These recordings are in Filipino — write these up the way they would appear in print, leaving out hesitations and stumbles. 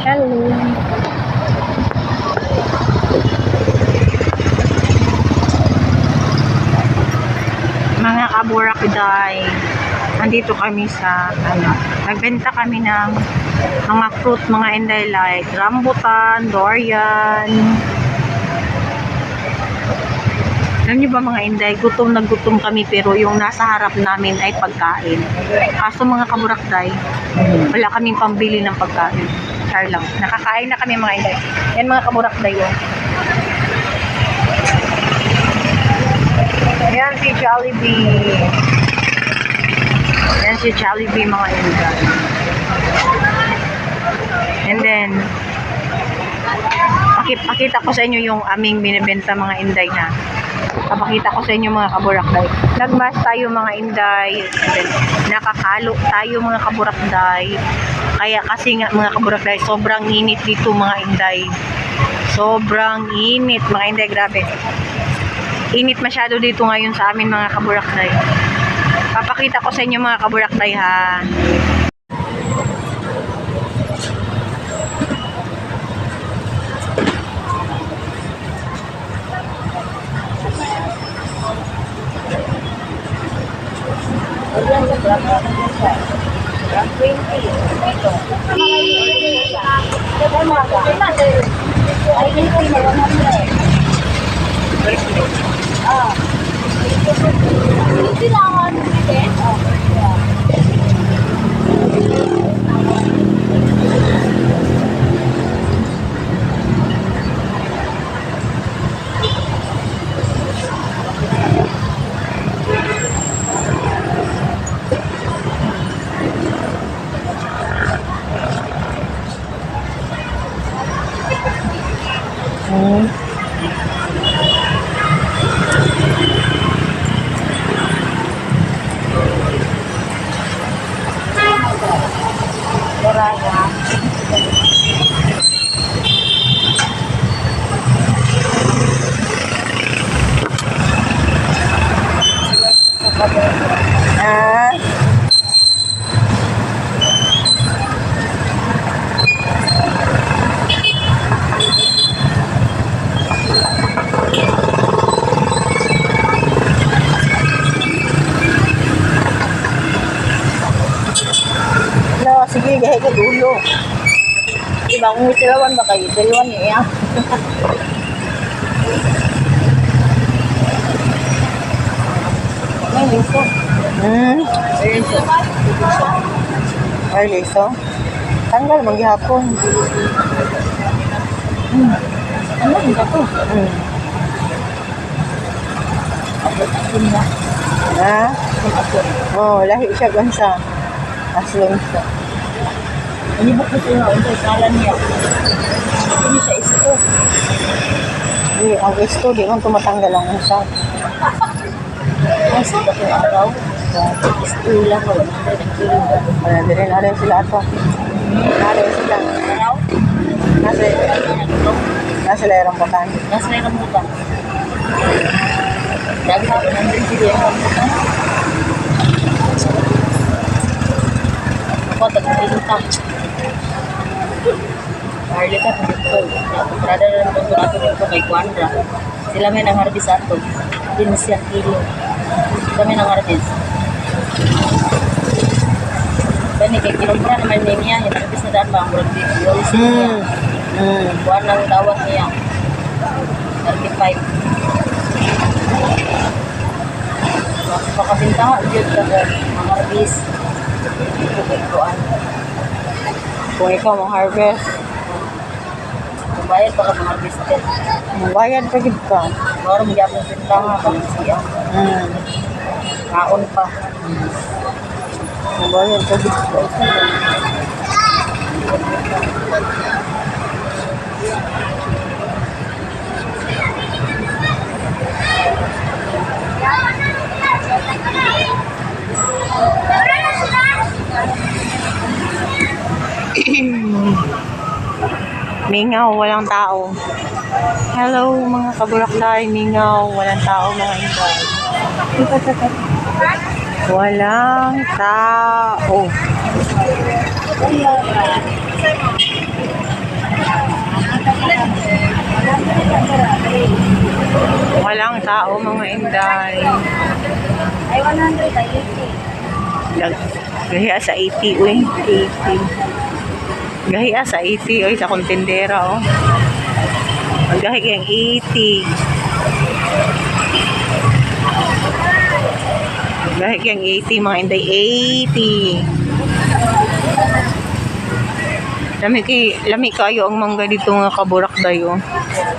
Hello. Mga kaburakday, nandito kami sa nagbenta kami ng mga fruit, mga inday like rambutan, durian. Alam niyo ba mga inday, gutom na gutom kami pero yung nasa harap namin ay pagkain. Kaso mga kaburakday, wala kaming pambili ng pagkain. Char lang. Nakakain na kami mga inday. Yan mga kaburakday yun. Ayan si Jollibee. Ayan si Jollibee mga inday. And then, pakita ko sa inyo yung aming binibenta mga inday na. Papakita ko sa inyo mga kaburakday. Nagmas tayo mga inday. And then, nakakalo tayo mga kaburakday. Kaya kasi nga mga kaburakday, sobrang init dito mga inday. Sobrang init mga inday, grabe. Init masyado dito ngayon sa amin mga kaburakday. Papakita ko sa inyo mga kaburakday ha. Sige, gaya ka dulo. Diba, kung itilawan ba kayo? Itilawan niya. May liso. Liso. Ay, liso. Tanggal, maghihapon. Ano, hindi ako. Ha? Oo, lahi siya gansa. Aslong siya. Inibok ko siya ang kasalan niya. Hindi siya isto. Hindi, ang isto, di man tumatanggal ang usap. Ang isto ko araw. Isto lang ko. Hindi rin, narin sila ito. Narin sila. Araw? Nasa layang rambutan. Nasa layang rambutan. Dagi ako nandun sila yung rambutan. Ako, tag-pinta. Marlita, dito. Trada na lang ato dito kay Kuandra. Sila may nang-harvest ato. Dinisyan kilo. Sila may nang-harvest. Bani, kay kilombra naman niya. Hinarvest na daan ba ang murag dito. Yolisin niya. Buwan ng dawat niya. 35. Pakabintahan dito ka mag-harvest. Kung ikaw mong harvest, bayad pa ka mga harvested. Bayad pa gid ka. Maro mo gyapon pintahan ka siya. Kaon pa. Bayad pa gid ka. Mingaw, walang tao. Hello mga kaburakday, mingaw, walang tao mga inday. Walang tao. ang tao mga inday. Ay, 100, ay 80. Gahiya sa 80, uy. 80. Gahiya sa 80, uy, sa kontendera, oh. Ang gahi kayang 80. Gahi kayang 80, mga inday. 80. Lami kayo ang mangga dito nga kaburakday, oh.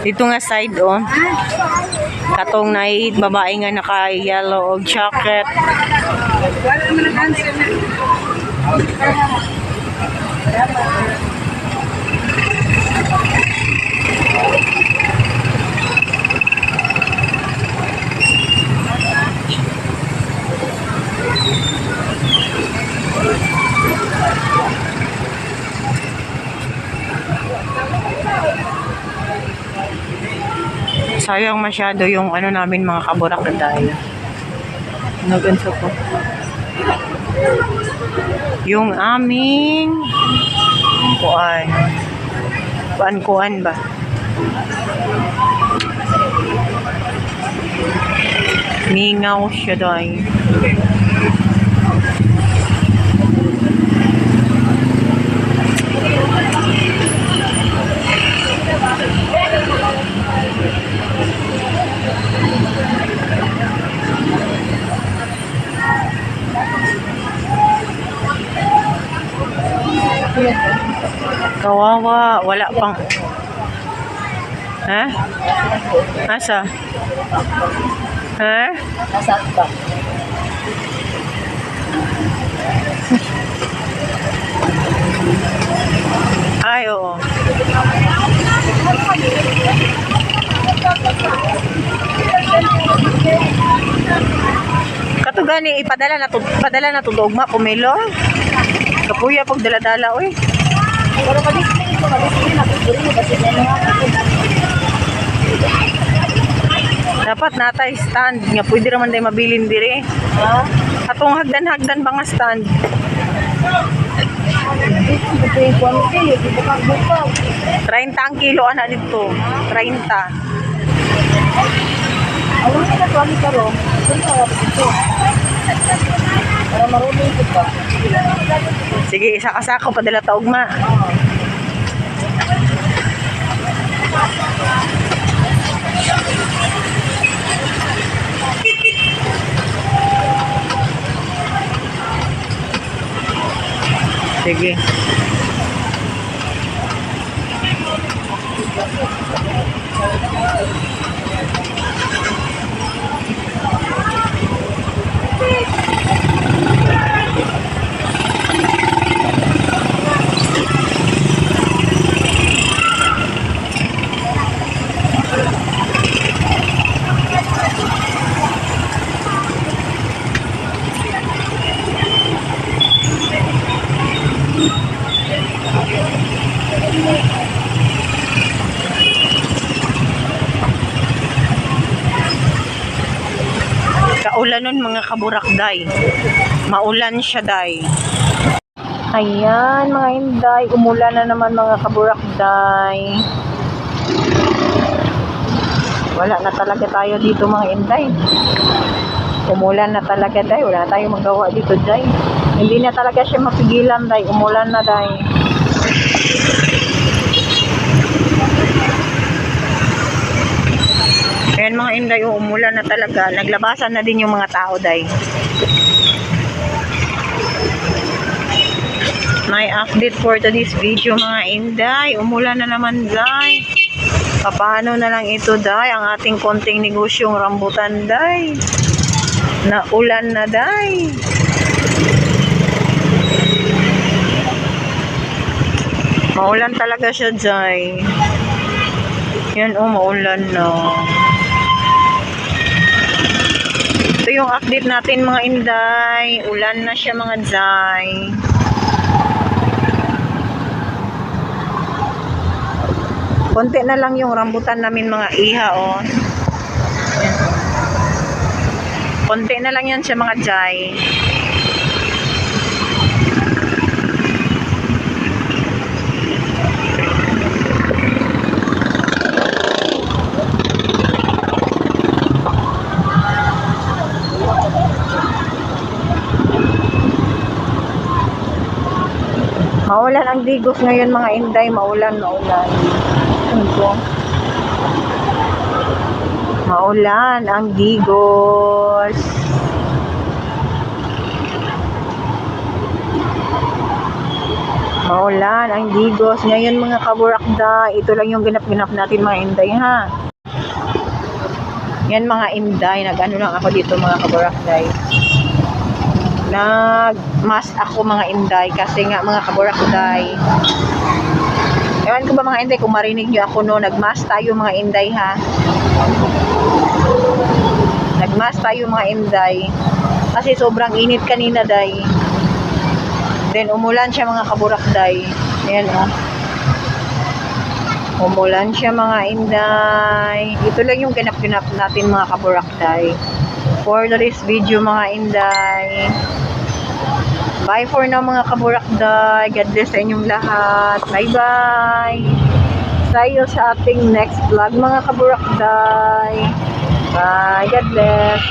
Dito nga side, oh. Katong night, babae nga naka-yellow og chocolate. Wala naman ang answer na. Sayang masyado yung ano namin mga kaburak na dahil. Naganso ko. Yung aming kuan ba? Mingaw siya dahil. Kawawa, wala pang. Ha? Asa? Ha? Nasaan ba? Ay, oo. Katugani ipadala na to dogma kumelo. Kapuya pag dala-dala oy. Pero pa-display ito, pa-display na. Pagpuri mo kasi na mga Dapat natay stand nga pwede raman day mabilin dire. ha? Atong hagdan-hagdan ba nga stand? Ito yung quantity, yung bukag-bukag. 30 ang kilo ana dito. 30. Alam mo na kami karo, ito na kapit ito. Para marunong ito pa. Sige, isa ka sako padala ta ugma. Sige. Kaulan nun mga kaburakday. Maulan siya day. Ayan mga inday, umulan na naman mga kaburakday. Wala na talaga tayo dito mga inday. Umulan na talaga day, wala na tayong magawa dito day. Hindi na talaga siya mapigilan day, umulan na day. Ayan mga inday, umulan na talaga. Naglabasan na din yung mga tao day. May update for today's video mga inday. Umulan na naman day. Paano na lang ito day? Ang ating konting negosyong rambutan day. Naulan na day. Maulan talaga siya day. Yan maulan na. Ito yung update natin mga inday. Ulan na siya mga day. Konti na lang yung rambutan namin mga iha oh. Konti na lang yan siya mga day. Maulan ang Digos ngayon mga inday, maulan. Ano to? Maulan ang Digos. Maulan ang Digos. Ngayon mga kaburakda, ito lang yung ganap-ganap natin mga inday ha. Yan mga inday, nag-ano lang ako dito mga kaburakday. Nag-mask ako mga inday kasi nga mga kaburakday. Ewan ko ba mga inday kung marinig nyo ako no, nag-mask tayo mga inday ha. Nag-mask tayo mga inday kasi sobrang init kanina day. Then umulan siya mga kaburakday. Ayan oh. Umulan siya mga inday. Ito lang yung ganap-ganap natin mga kaburakday. For this video mga inday. Bye for now mga kaburakday. God bless sa inyong lahat. Bye bye. Tayo sa ating next vlog mga kaburakday. Bye. God bless.